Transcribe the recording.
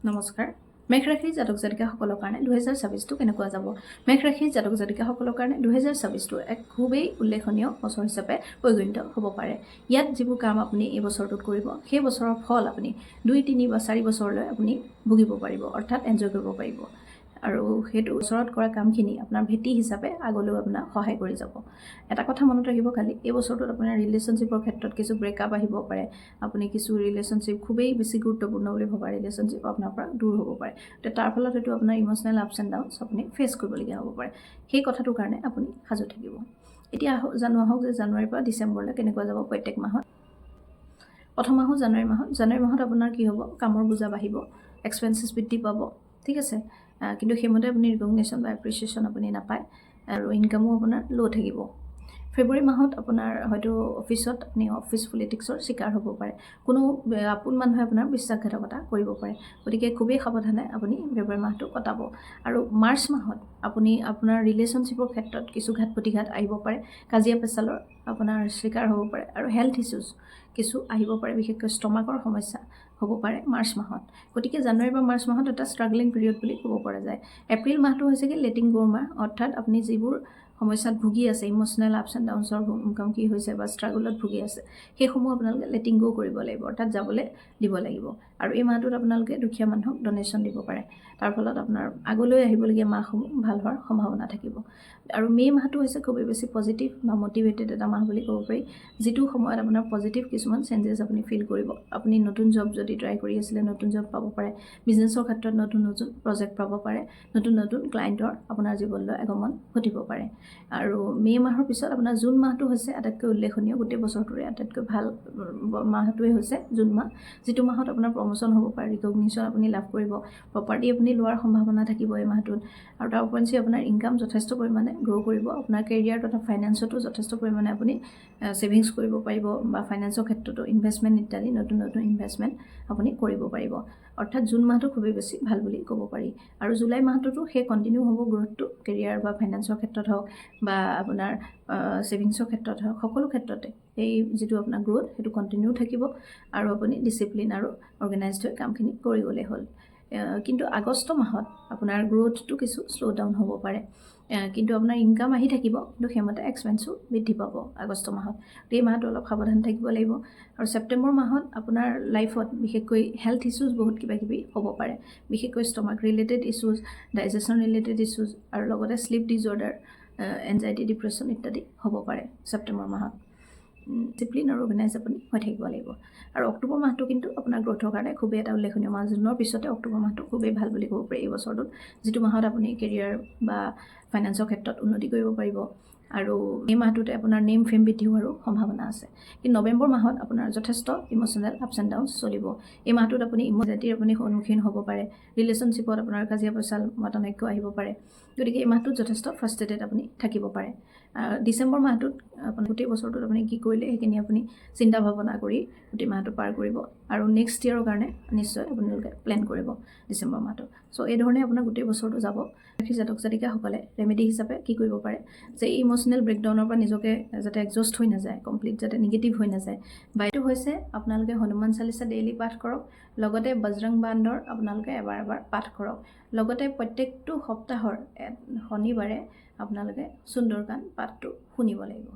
নমস্কাৰ। মেঘ ৰাশিৰ জাতক জাতিকাসকলৰ কাৰণে 2026টো কেনেকুৱা যাব? মেঘ ৰাশিৰ জাতক জাতিকাসকলৰ কাৰণে 2026টো এক খুবেই উল্লেখনীয় বছৰ হিচাপে পৰিগণিত হ'ব পাৰে। ইয়াত যিবোৰ কাম আপুনি এই বছৰটোত কৰিব, সেই বছৰৰ ফল আপুনি 2, 3 বা 4 বছৰলৈ আপুনি ভুগিব পাৰিব, অৰ্থাৎ এনজয় কৰিব পাৰিব। আৰু সেইটো ওচৰত কৰা কামখিনি আপোনাৰ ভেটি হিচাপে আগলৈও আপোনাক সহায় কৰি যাব। এটা কথা মনত ৰাখিব খালি, এই বছৰটোত আপোনাৰ ৰিলেশ্যনশ্বিপৰ ক্ষেত্ৰত কিছু ব্ৰেকআপ আহিব পাৰে। আপুনি কিছু ৰিলেশ্যনশ্বিপ খুবেই বেছি গুৰুত্বপূৰ্ণ বুলি ভবা ৰিলেশ্যনশ্বিপ আপোনাৰ পৰা দূৰ হ'ব পাৰে। তো তাৰ ফলত হয়তো আপোনাৰ ইম'চনেল আপছ এণ্ড ডাউনছ আপুনি ফেচ কৰিবলগীয়া হ'ব পাৰে। সেই কথাটোৰ কাৰণে আপুনি সাজু থাকিব। এতিয়া জানো আহক যে জানুৱাৰীৰ পৰা ডিচেম্বৰলৈ কেনেকুৱা যাব প্ৰত্যেক মাহত। প্ৰথম মাহ জানুৱাৰী মাহত। জানুৱাৰী মাহত আপোনাৰ কি হ'ব? কামৰ বোজা বাঢ়িব, এক্সপেঞ্চেছ বৃদ্ধি পাব, ঠিক আছে। কিন্তু সেইমতে আপুনি ৰিকগনিশ্যন বা এপ্ৰিচিয়েশ্যন আপুনি নাপায় আৰু ইনকামো আপোনাৰ ল' থাকিব। ফেব্ৰুৱাৰী মাহত আপোনাৰ হয়তো অফিচত আপুনি অফিচ পলিটিক্সৰ চিকাৰ হ'ব পাৰে। কোনো আপোন মানুহে আপোনাৰ বিশ্বাসঘাতকতা কৰিব পাৰে। গতিকে খুবেই সাৱধানে আপুনি ফেব্ৰুৱাৰী মাহটো কটাব। আৰু মাৰ্চ মাহত আপুনি আপোনাৰ ৰিলেশ্যনশ্বিপৰ ক্ষেত্ৰত কিছু ঘাত প্ৰতিঘাত আহিব পাৰে, কাজিয়া পেচালৰ আপোনাৰ চিকাৰ হ'ব পাৰে আৰু হেল্থ ইছ্যুজ কিছু আহিব পাৰে, বিশেষকৈ ষ্টমাকৰ সমস্যা হ'ব পাৰে মাৰ্চ মাহত। গতিকে জানুৱাৰী বা মাৰ্চ মাহত এটা ষ্ট্ৰাগলিং পিৰিয়ড বুলি ক'ব পৰা যায়। এপ্ৰিল মাহটো হৈছে কি লেটিং গ'ৰ মাহ, অৰ্থাৎ আপুনি যিবোৰ সমস্যাত ভুগি আছে, ইম'চনেল আপছ এণ্ড ডাউনছৰ মুখামুখি হৈছে বা ষ্ট্ৰাগলত ভুগি আছে, সেইসমূহ আপোনালোকে লেটিং গ' কৰিব লাগিব, অৰ্থাৎ যাবলৈ দিব লাগিব। আৰু এই মাহটোত আপোনালোকে দুখীয়া মানুহক ডনেশ্যন দিব পাৰে। তাৰ ফলত আপোনাৰ আগলৈ আহিবলগীয়া মাহসমূহ ভাল হোৱাৰ সম্ভাৱনা থাকিব। আৰু মে' মাহটো হৈছে খুবেই বেছি পজিটিভ বা মটিভেটেড এটা মাহ বুলি ক'ব পাৰি, যিটো সময়ত আপোনাৰ পজিটিভ কিছুমান চেঞ্জেছ আপুনি ফিল কৰিব। আপুনি নতুন জব যদি ট্ৰাই কৰি আছিলে, নতুন জব পাব পাৰে, বিজনেছৰ ক্ষেত্ৰত নতুন নতুন প্ৰজেক্ট পাব পাৰে, নতুন নতুন ক্লাইণ্টৰ আপোনাৰ জীৱনলৈ আগমন ঘটিব পাৰে। আৰু মে' মাহৰ পিছত আপোনাৰ জুন মাহটো হৈছে আটাইতকৈ উল্লেখনীয়, গোটেই বছৰটোৰে আটাইতকৈ ভাল মাহটোৱে হৈছে জুন মাহ, যিটো মাহত আপোনাৰ প্ৰমোশ্যন হ'ব পাৰে, ৰিকগনিশ্যন আপুনি লাভ কৰিব, প্ৰপাৰ্টি আপুনি লোৱাৰ সম্ভাৱনা থাকিব এই মাহটোত। আৰু তাৰ উপৰিঞ্চি আপোনাৰ ইনকাম যথেষ্ট পৰিমাণে গ্ৰ' কৰিব। আপোনাৰ কেৰিয়াৰ তথা ফাইনেন্সতো যথেষ্ট পৰিমাণে আপুনি ছেভিংছ কৰিব পাৰিব বা ফাইনেন্সৰ ক্ষেত্ৰতো ইনভেষ্টমেণ্ট ইত্যাদি নতুন নতুন ইনভেষ্টমেণ্ট আপুনি কৰিব পাৰিব। অৰ্থাৎ জুন মাহটো খুবেই বেছি ভাল বুলি ক'ব পাৰি। আৰু জুলাই মাহটোতো সেই কণ্টিনিউ হ'ব গ্ৰ'থটো, কেৰিয়াৰ বা ফাইনেন্সৰ ক্ষেত্ৰত হওক বা আপোনাৰ ছেভিংছৰ ক্ষেত্ৰত হওক, সকলো ক্ষেত্ৰতে এই যিটো আপোনাৰ গ্ৰ'থ সেইটো কণ্টিনিউ থাকিব। আৰু আপুনি ডিচিপ্লিন আৰু অৰ্গেনাইজড হৈ কামখিনি কৰি গ'লেই হ'ল। কিন্তু আগষ্ট মাহত আপোনাৰ গ্ৰ'থটো কিছু শ্ল' ডাউন হ'ব পাৰে, কিন্তু আপোনাৰ ইনকাম আহি থাকিব, কিন্তু সেইমতে এক্সপেঞ্চো বৃদ্ধি পাব আগষ্ট মাহত। এই মাহটো অলপ সাৱধান থাকিব লাগিব। আৰু ছেপ্টেম্বৰ মাহত আপোনাৰ লাইফত বিশেষকৈ হেল্থ ইছ্যুজ বহুত কিবা কিবি হ'ব পাৰে, বিশেষকৈ stomach related issues, digestion related issues আৰু লগতে শ্লিপ ডিজৰ্ডাৰ, এনজাইটি, ডিপ্ৰেশ্যন ইত্যাদি হ'ব পাৰে ছেপ্টেম্বৰ মাহত। ডিচিপ্লিন আৰু অৰ্গেনাইজ আপুনি হৈ থাকিব লাগিব। আৰু অক্টোবৰ মাহটো কিন্তু আপোনাৰ গ্ৰ'থৰ কাৰণে খুবেই এটা উল্লেখনীয় মাহ। জুনৰ পিছতে অক্টোবৰ মাহটো খুবেই ভাল বুলি ক'ব পাৰি এই বছৰটোত, যিটো মাহত আপুনি কেৰিয়াৰ বা ফাইনেন্সৰ ক্ষেত্ৰত উন্নতি কৰিব পাৰিব। আৰু এই মাহটোতে আপোনাৰ নেম ফেম বৃদ্ধি হোৱাৰো সম্ভাৱনা আছে। কিন্তু নৱেম্বৰ মাহত আপোনাৰ যথেষ্ট ইম'চনেল আপছ এণ্ড ডাউনছ চলিব। এই মাহটোত আপুনি ইম'চনেলিটিৰ আপুনি সন্মুখীন হ'ব পাৰে, ৰিলেশ্যনশ্বিপত আপোনাৰ কাজিয়া পেচাল মতানৈক্য আহিব পাৰে। গতিকে এই মাহটোত যথেষ্ট ফ্ৰাষ্ট্ৰেটেড আপুনি থাকিব পাৰে। ডিচেম্বৰ মাহটোত আপুনি গোটেই বছৰটোত আপুনি কি কৰিলে সেইখিনি আপুনি চিন্তা ভাৱনা কৰি গোটেই মাহটো পাৰ কৰিব। আৰু নেক্সট ইয়েৰৰ কাৰণে নিশ্চয় আপোনালোকে প্লেন কৰিব ডিচেম্বৰ মাহটো। চ' এই ধৰণে আপোনাৰ গোটেই বছৰটো যাব। জাতক জাতিকাসকলে ৰেমেডি হিচাপে কি কৰিব পাৰে যে এই ইম'চনেল ব্ৰেকডাউনৰ পৰা নিজকে যাতে এক্সজষ্ট হৈ নাযায়, কমপ্লিট যাতে নিগেটিভ হৈ নাযায়, বা এইটো হৈছে আপোনালোকে হনুমান চালিচা ডেইলি পাঠ কৰক, লগতে বজৰং বান্দৰ আপোনালোকে এবাৰ এবাৰ পাঠ কৰক। লগতে প্ৰত্যেকটো সপ্তাহৰ শনিবাৰে আপোনালোকে সুন্দৰকাণ্ড পাঠটো শুনিব লাগিব।